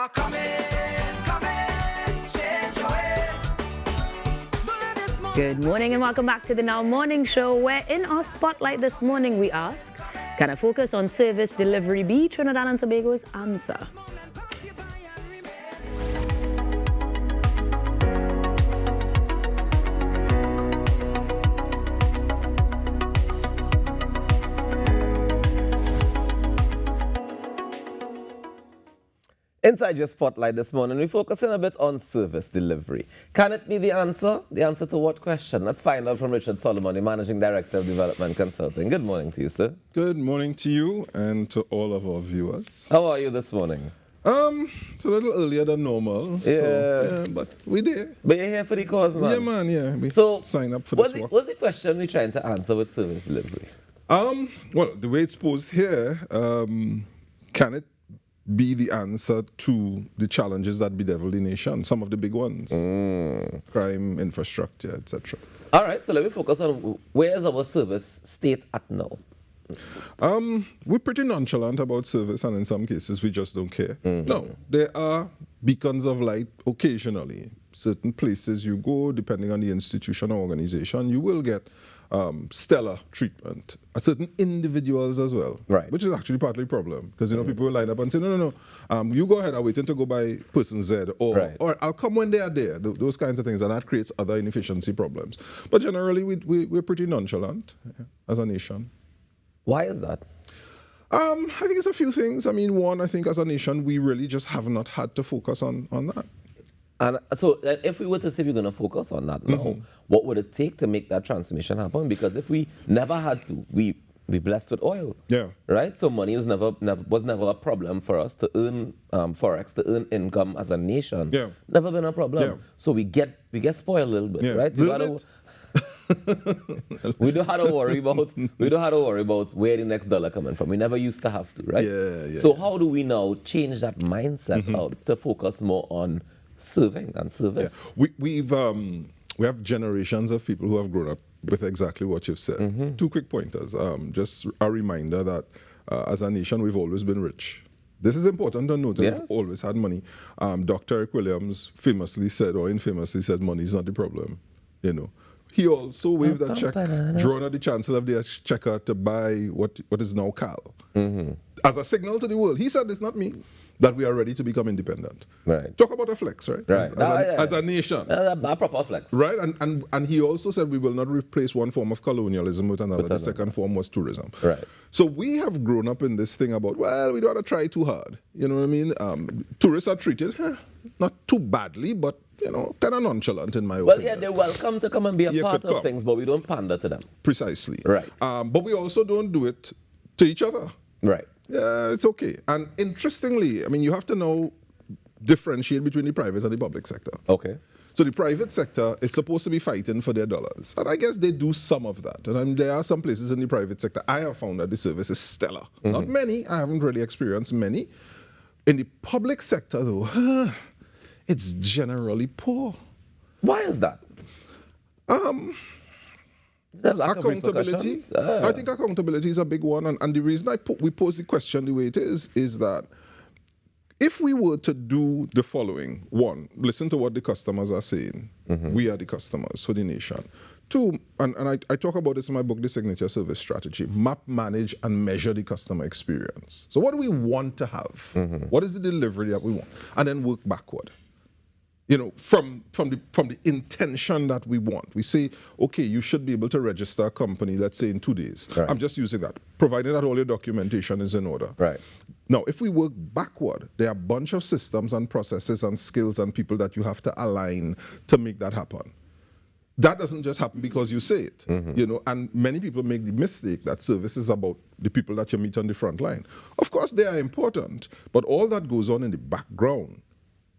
are coming, change your ways. Good morning and welcome back to the Now Morning Show, where in our spotlight this morning we ask, can a focus on service delivery be Trinidad and Tobago's answer? Inside your spotlight this morning, we're focusing a bit on service delivery. Can it be the answer? The answer to what question? Let's find out from Richard Solomon, the Managing Director of Development Consulting. Good morning to you, sir. Good morning to you and to all of our viewers. How are you this morning? It's a little earlier than normal. So, but we did. But you're here for the cause, man. Yeah, man, yeah. We So, sign up for this work. what's the question we're trying to answer with service delivery? Well, the way it's posed here, can it be the answer to the challenges that bedevil the nation, some of the big ones, crime, infrastructure, etc. All right, so let me focus on where's our service state at now? We're pretty nonchalant about service, and in some cases we just don't care. No, there are beacons of light occasionally. Certain places you go, depending on the institution or organization, you will get stellar treatment. Certain individuals as well, right? Which is actually partly a problem, because people will line up and say, no, you go ahead, I'm waiting to go by person Z, or I'll come when they are there. Those kinds of things, and that creates other inefficiency problems. But generally, we're pretty nonchalant as a nation. Why is that? I think it's a few things. I mean, one, I think as a nation, we really just have not had to focus on that. And so if we were to say we're going to focus on that now, what would it take to make that transformation happen? Because if we never had to, we blessed with oil. Yeah. Right? So money was never a problem for us to earn forex, to earn income as a nation. Yeah. Never been a problem. Yeah. So we get spoiled a little bit, right? We don't have to worry about where the next dollar coming from. We never used to have to, right? Yeah. So how do we now change that mindset out to focus more on serving and service? Yeah. We have generations of people who have grown up with exactly what you've said. Two quick pointers. Just a reminder that as a nation, we've always been rich. This is important to note. Yes. We've always had money. Dr. Eric Williams famously said, or infamously said, money is not the problem. You know. He also waved a check, drawn at the chancellor of the exchequer to buy what is now CAL. As a signal to the world. He said, it's not me, that we are ready to become independent. Right. Talk about a flex, right? As a nation. A proper flex. Right, and he also said we will not replace one form of colonialism with another. The second form was tourism. Right. So we have grown up in this thing about, well, we don't want to try too hard. You know what I mean? Tourists are treated, not too badly, but kind of nonchalant in my opinion. Well, yeah, they're welcome to come and be a part of things, but we don't pander to them. Precisely. Right. But we also don't do it to each other. Right. Yeah, it's okay. And interestingly, I mean, you have to now differentiate between the private and the public sector. Okay. So the private sector is supposed to be fighting for their dollars. And I guess they do some of that. And there are some places in the private sector I have found that the service is stellar. Not many. I haven't really experienced many. In the public sector, though, it's generally poor. Why is that? Accountability. I think accountability is a big one. And the reason we pose the question the way it is that if we were to do the following: one, listen to what the customers are saying. We are the customers for the nation. Two, and I talk about this in my book, The Signature Service Strategy: map, manage, and measure the customer experience. So what do we want to have? What is the delivery that we want? And then work backward. From the intention that we want. We say, okay, you should be able to register a company, let's say in 2 days. Right. I'm just using that, provided that all your documentation is in order. Right. Now, if we work backward, there are a bunch of systems and processes and skills and people that you have to align to make that happen. That doesn't just happen because you say it, and many people make the mistake that service is about the people that you meet on the front line. Of course, they are important, but all that goes on in the background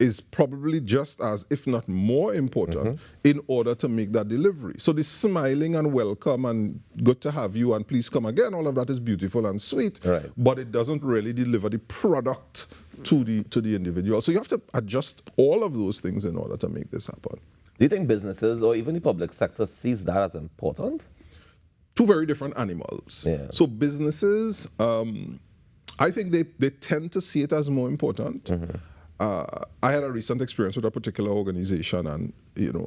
is probably just as, if not more important, in order to make that delivery. So the smiling and welcome and good to have you and please come again, all of that is beautiful and sweet, but it doesn't really deliver the product to the individual. So you have to adjust all of those things in order to make this happen. Do you think businesses or even the public sector sees that as important? Two very different animals. Yeah. So businesses, I think they tend to see it as more important. I had a recent experience with a particular organization, and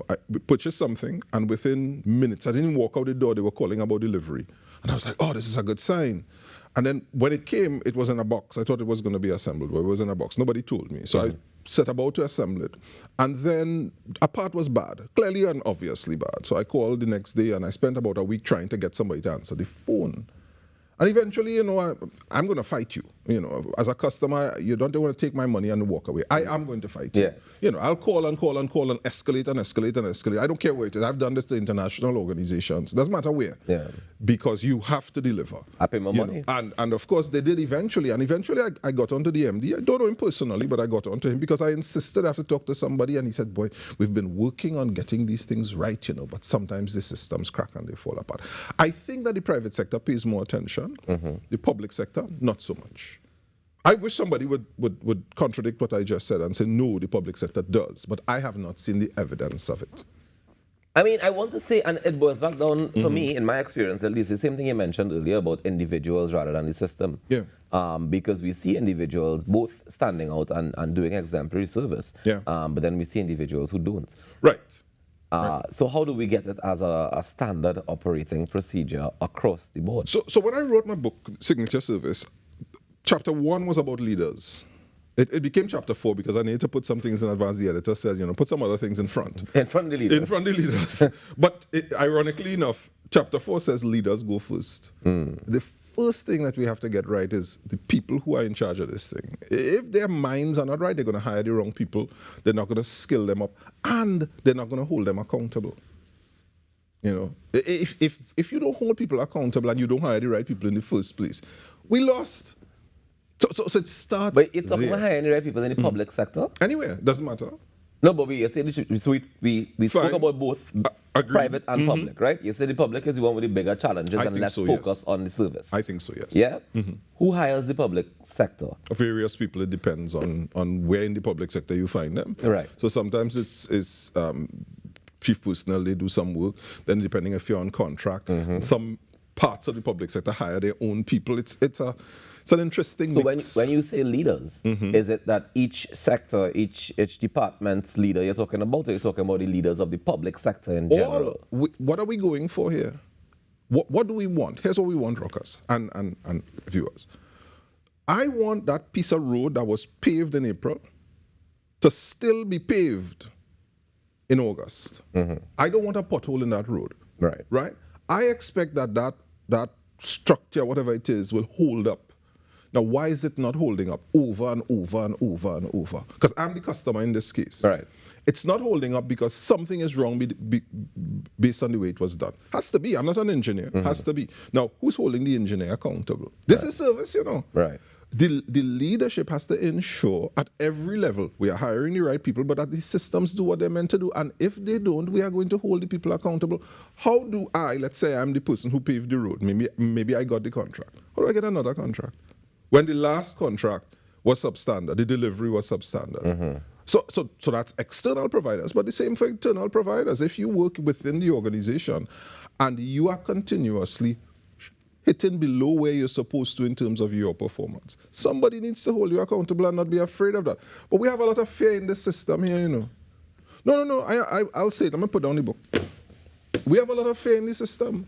I purchased something, and within minutes, I didn't walk out the door, they were calling about delivery. And I was like, oh, this is a good sign. And then when it came, it was in a box. I thought it was going to be assembled, but it was in a box. Nobody told me. So I set about to assemble it. And then a part was bad, clearly and obviously bad. So I called the next day, and I spent about a week trying to get somebody to answer the phone. And eventually, I'm going to fight you. As a customer, you don't want to take my money and walk away. I am going to fight you. I'll call and call and call and escalate and escalate and escalate. I don't care where it is. I've done this to international organizations. Doesn't matter where. Because you have to deliver. I pay my money. And of course, they did eventually. And eventually, I got onto the MD. I don't know him personally, but I got onto him because I insisted I have to talk to somebody. And he said, boy, we've been working on getting these things right, but sometimes the systems crack and they fall apart. I think that the private sector pays more attention. The public sector, not so much. I wish somebody would contradict what I just said and say, no, the public sector does, but I have not seen the evidence of it. I mean, I want to say, and it boils back down, for me, in my experience at least, the same thing you mentioned earlier about individuals rather than the system. Because we see individuals both standing out and doing exemplary service, but then we see individuals who don't. Right. So how do we get it as a standard operating procedure across the board? So when I wrote my book, Signature Service, chapter 1 was about leaders. It became chapter 4 because I needed to put some things in advance. The editor said, put some other things in front. In front of the leaders. In front of the leaders. But ironically enough, chapter 4 says leaders go first. The first thing that we have to get right is the people who are in charge of this thing. If their minds are not right, they're going to hire the wrong people. They're not going to skill them up, and they're not going to hold them accountable. If you don't hold people accountable and you don't hire the right people in the first place, we lost. So it starts. But you're talking about hiring the right people in the public sector? Anywhere, doesn't matter. No, but we spoke about both private and public, right? You said the public is the one with the bigger challenges, and let's focus on the service. I think so, yes. Yeah? Who hires the public sector? Various people. It depends on where in the public sector you find them. Right. So sometimes it's chief personnel, they do some work. Then depending if you're on contract, some parts of the public sector hire their own people. It's an interesting mix. So when you say leaders, is it that each sector, each department's leader you're talking about, or you're talking about the leaders of the public sector in general? What are we going for here? What do we want? Here's what we want, rockers and viewers. I want that piece of road that was paved in April to still be paved in August. I don't want a pothole in that road. Right? I expect that structure, whatever it is, will hold up. Now, why is it not holding up over and over and over and over? Because I'm the customer in this case. Right. It's not holding up because something is wrong based on the way it was done. Has to be. I'm not an engineer. Has to be. Now, who's holding the engineer accountable? This is service, Right. The leadership has to ensure at every level we are hiring the right people, but that the systems do what they're meant to do. And if they don't, we are going to hold the people accountable. How do let's say I'm the person who paved the road. Maybe I got the contract. How do I get another contract? When the last contract was substandard, the delivery was substandard. So that's external providers, but the same for internal providers. If you work within the organization and you are continuously hitting below where you're supposed to in terms of your performance, somebody needs to hold you accountable and not be afraid of that. But we have a lot of fear in the system here, No, I'll say it. I'm going to put down the book. We have a lot of fear in the system.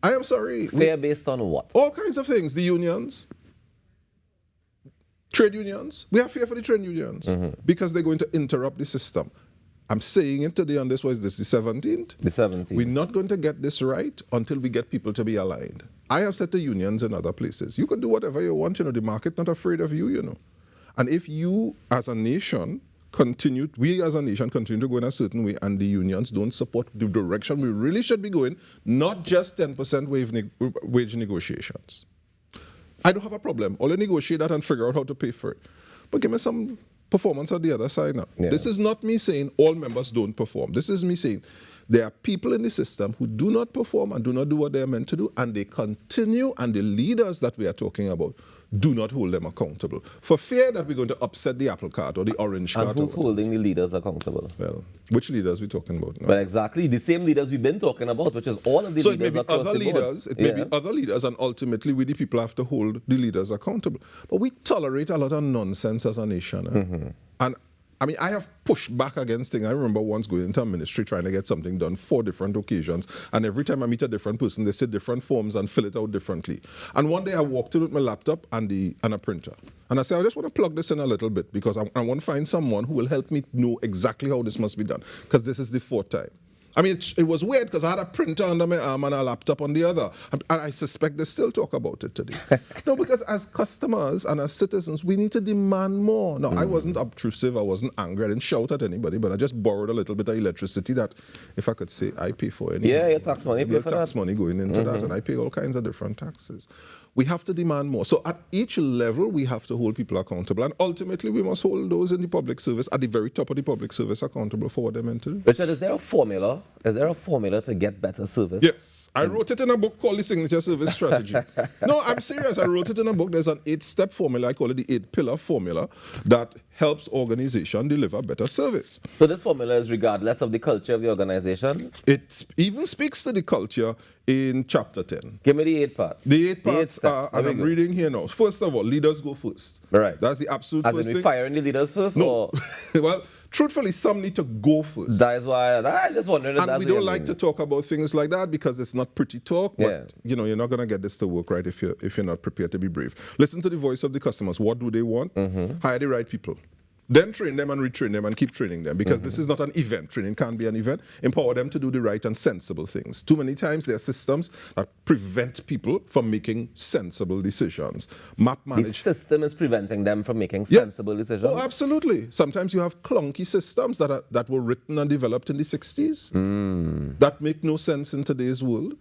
I am sorry. Fear based on what? All kinds of things. The unions. Trade unions. We have fear for the trade unions because they're going to interrupt the system. I'm saying it today on this, the 17th? The 17th. We're not going to get this right until we get people to be aligned. I have said to unions in other places, you can do whatever you want, the market not afraid of you, And if you as a nation continue to go in a certain way and the unions don't support the direction we really should be going, not just 10% wage negotiations. I don't have a problem. I'll negotiate that and figure out how to pay for it. But give me some performance on the other side now. Yeah. This is not me saying all members don't perform. This is me saying there are people in the system who do not perform and do not do what they are meant to do, and they continue, and the leaders that we are talking about do not hold them accountable for fear that we're going to upset the apple cart or the orange cart. And who's holding the leaders accountable? Well, which leaders are we talking about now? But exactly, the same leaders we've been talking about, which is all of the leaders across the board. It may be other leaders, and ultimately we the people have to hold the leaders accountable. But we tolerate a lot of nonsense as a nation. And I mean, I have pushed back against things. I remember once going into a ministry trying to get something done 4 different occasions, and every time I meet a different person, they say different forms and fill it out differently. And one day I walked in with my laptop and a printer. And I said, I just want to plug this in a little bit because I want to find someone who will help me know exactly how this must be done, because this is the 4th time. I mean, it was weird because I had a printer under my arm and a laptop on the other. And I suspect they still talk about it today. No, because as customers and as citizens, we need to demand more. Now, I wasn't obtrusive. I wasn't angry. I didn't shout at anybody, but I just borrowed a little bit of electricity that, if I could say, I pay for it. Yeah, your tax money. Pay for tax money going into that, and I pay all kinds of different taxes. We have to demand more. So at each level, we have to hold people accountable. And ultimately, we must hold those in the public service, at the very top of the public service, accountable for what they're meant to do. Richard, is there a formula? Is there a formula to get better service? Yes. I wrote it in a book called The Signature Service Strategy. No, I'm serious. I wrote it in a book. There's an 8-step formula. I call it the 8-pillar formula that helps organization deliver better service. So this formula is regardless of the culture of the organization? It even speaks to the culture in chapter 10. Give me the 8 parts. The 8 parts are, and I'm reading here now. First of all, leaders go first. Right. That's the absolute first thing. As in we firing the leaders first? No. Or? Well, truthfully, some need to go first. That is why I just wondering if and we don't like to talk about things like that because it's not pretty talk, but you know, you're not going to get this to work right if you're not prepared to be brave. Listen to the voice of the customers. What do they want? Hire the right people. Then train them and retrain them and keep training them, because this is not an event. Training can't be an event. Empower them to do the right and sensible things. Too many times there are systems that prevent people from making sensible decisions. The system is preventing them from making sensible decisions? Oh, absolutely. Sometimes you have clunky systems that were written and developed in the 60s that make no sense in today's world.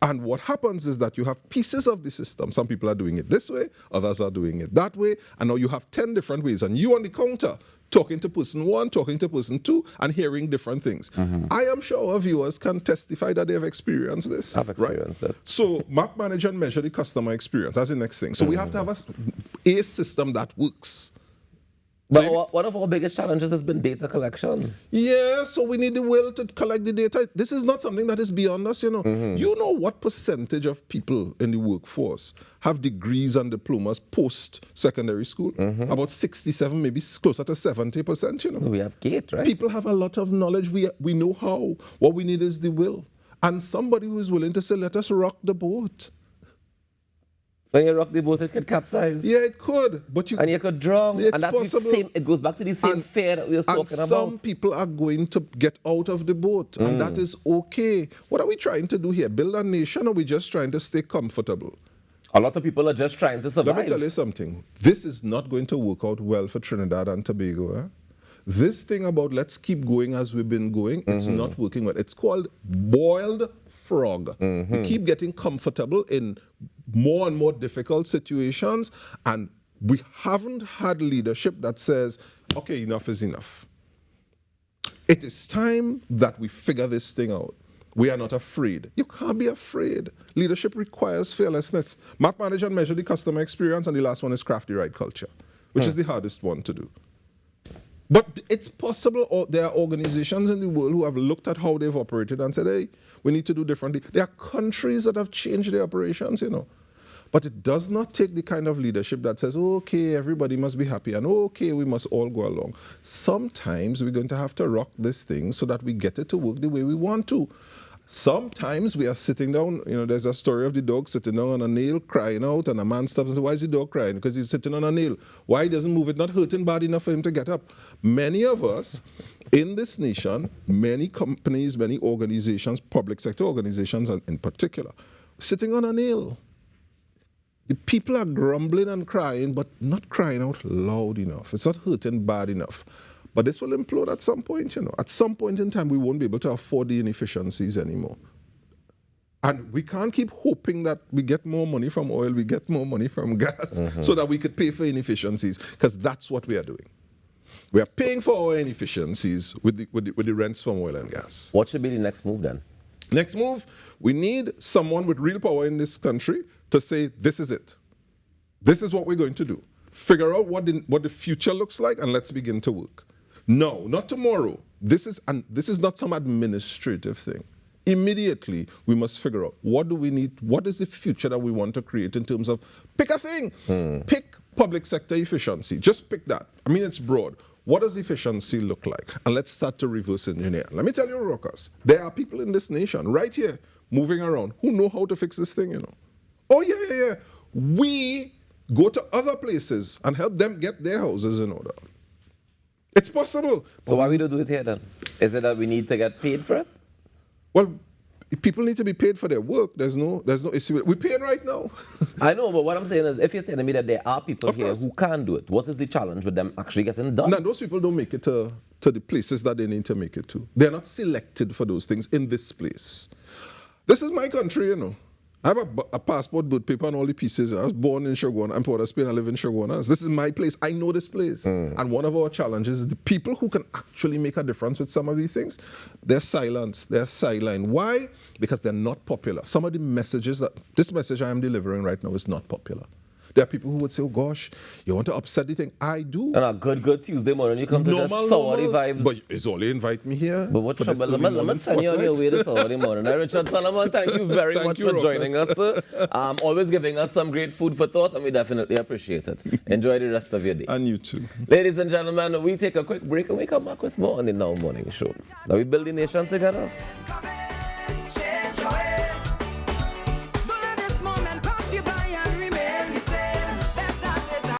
And what happens is that you have pieces of the system. Some people are doing it this way, others are doing it that way, and now you have 10 different ways. And you on the counter, talking to person 1, talking to person 2, and hearing different things. I am sure our viewers can testify that they have experienced this. I've experienced it. So map, manage, and measure the customer experience. That's the next thing. So we have to have a system that works. But one of our biggest challenges has been data collection. Yeah, so we need the will to collect the data. This is not something that is beyond us, you know. You know what percentage of people in the workforce have degrees and diplomas post-secondary school? About 67, maybe closer to 70%, you know. We have GATE, right? People have a lot of knowledge. We know how. What we need is the will. And somebody who is willing to say, let us rock the boat. When you rock the boat, it could capsize. Yeah, it could. And you could drown. It's and that's possible. The same, it goes back to the same fear that we were talking about. And some people are going to get out of the boat, and that is okay. What are we trying to do here? Build a nation, or are we just trying to stay comfortable? A lot of people are just trying to survive. Let me tell you something. This is not going to work out well for Trinidad and Tobago. Eh? This thing about let's keep going as we've been going, it's not working well. It's called boiled frog. We keep getting comfortable in more and more difficult situations, and we haven't had leadership that says, okay, enough is enough. It is time that we figure this thing out. We are not afraid. You can't be afraid. Leadership requires fearlessness. Map, manage, and measure the customer experience, and the last one is craft the right culture, which is the hardest one to do. But it's possible. There are organizations in the world who have looked at how they've operated and said, hey, we need to do differently. There are countries that have changed their operations, you know. But it does not take the kind of leadership that says, okay, everybody must be happy, and okay, we must all go along. Sometimes we're going to have to rock this thing so that we get it to work the way we want to. Sometimes we are sitting down, you know, there's a story of the dog sitting down on a nail, crying out, and a man stops and says, why is the dog crying? Because he's sitting on a nail. Why he doesn't move? It's not hurting bad enough for him to get up. Many of us in this nation, many companies, many organizations, public sector organizations in particular, sitting on a nail. The people are grumbling and crying, but not crying out loud enough. It's not hurting bad enough. But this will implode at some point, you know. At some point in time, we won't be able to afford the inefficiencies anymore. And we can't keep hoping that we get more money from oil, we get more money from gas, so that we could pay for inefficiencies, because that's what we are doing. We are paying for our inefficiencies with the rents from oil and gas. What should be the next move then? Next move, we need someone with real power in this country to say, this is it. This is what we're going to do. Figure out what the future looks like, and let's begin to work. No, not tomorrow. This is not some administrative thing. Immediately, we must figure out what do we need, what is the future that we want to create in terms of pick a thing. public sector efficiency. Just pick that. I mean, it's broad. What does efficiency look like? And let's start to reverse engineer. Let me tell you, Rockers, there are people in this nation right here moving around who know how to fix this thing, you know. Oh, yeah. We go to other places and help them get their houses in order. It's possible. So why we don't do it here then? Is it that we need to get paid for it? Well, people need to be paid for their work. There's no issue. We're paying right now. I know, but what I'm saying is, if you're telling me that there are people here who can do it, what is the challenge with them actually getting done? Now, those people don't make it to the places that they need to make it to. They're not selected for those things in this place. This is my country, you know. I have a passport, birth paper, and all the pieces. I was born in Shoguana. I'm Port of Spain. I live in Shoguana. This is my place. I know this place. And one of our challenges is the people who can actually make a difference with some of these things, they're silenced. They're sidelined. Why? Because they're not popular. Some of the messages this message I am delivering right now is not popular. There are people who would say, oh gosh, you want to upset the thing? I do. And a good Tuesday morning, you come to just sour the vibes. But it's only invite me here. But what trouble? Let me send you on your way this early morning. Richard Solomon, thank you very much for joining us, sir. Always giving us some great food for thought, and we definitely appreciate it. Enjoy the rest of your day. And you too. Ladies and gentlemen, we take a quick break and we come back with more on the Now Morning Show. Now we build the nation together.